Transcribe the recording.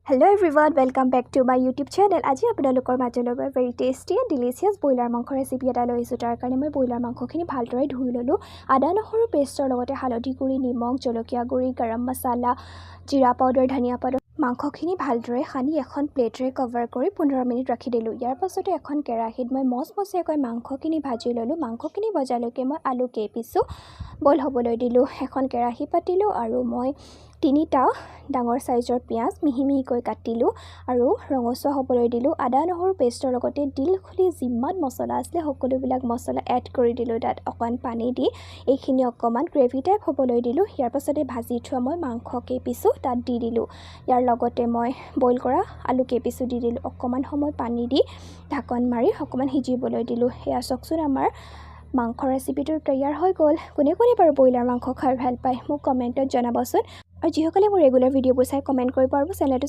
Hello everyone, welcome back to my YouTube channel. আজি আপোনালোকৰ মাজলৈ very tasty and delicious broiler মাংস recipe এটা লৈ আহিছোঁ। তাৰ কাৰণে মই ব্ৰইলাৰ মাংসখিনি ভালদৰে ধুই ল'লোঁ। আদা নহৰু পেষ্টৰ লগতে হালধি গুড়ি, নিমখ, জলকীয়া গুড়ি, গৰম মছলা, জিৰা পাউডাৰ, ধনিয়া পাউডাৰ মাংসখিনি ভালদৰে সানি এখন প্লেটেৰে কভাৰ কৰি 15 মিনিট ৰাখি দিলোঁ। ইয়াৰ পাছতে এখন কেৰাহীত মই মচমচীয়াকৈ মাংসখিনি ভাজি ল'লোঁ। মাংসখিনি ভজালৈকে মই আলু কেইপিচো বইল হ'বলৈ দিলোঁ। এখন কেৰাহী পাতিলোঁ আৰু মই 3টা ডাঙৰ সাইজৰ পিয়াজ মিহি মিহিকৈ কাটিলোঁ আৰু ৰঙচুৱা হ'বলৈ দিলোঁ। আদা নহৰু পেষ্টৰ লগতে দিল খুলি যিমান মছলা আছিল সকলোবিলাক মছলা এড কৰি দিলোঁ। তাত অকণ পানী দি এইখিনি অকণমান গ্ৰেভি টাইপ হ'বলৈ দিলোঁ। ইয়াৰ পাছতে ভাজি থোৱা মই মাংস কেইপিচো তাত দি দিলোঁ। ইয়াৰ লগতে মই বইল কৰা আলু কেইপিচো দি দিলোঁ। অকণমান সময় পানী দি ঢাকন মাৰি অকণমান সিজিবলৈ দিলোঁ। এয়া চাওকচোন আমাৰ মাংস ৰেচিপিটো তৈয়াৰ হৈ গ'ল। কোনে কোনে বাৰু ব্ৰইলাৰ মাংস খাই ভাল পায় মোক কমেণ্টত জনাবচোন। আৰু যিসকলে মোৰ ৰেগুলাৰ ভিডিঅ'বোৰ চাই কমেণ্ট কৰিব পাৰিব চেনেলটো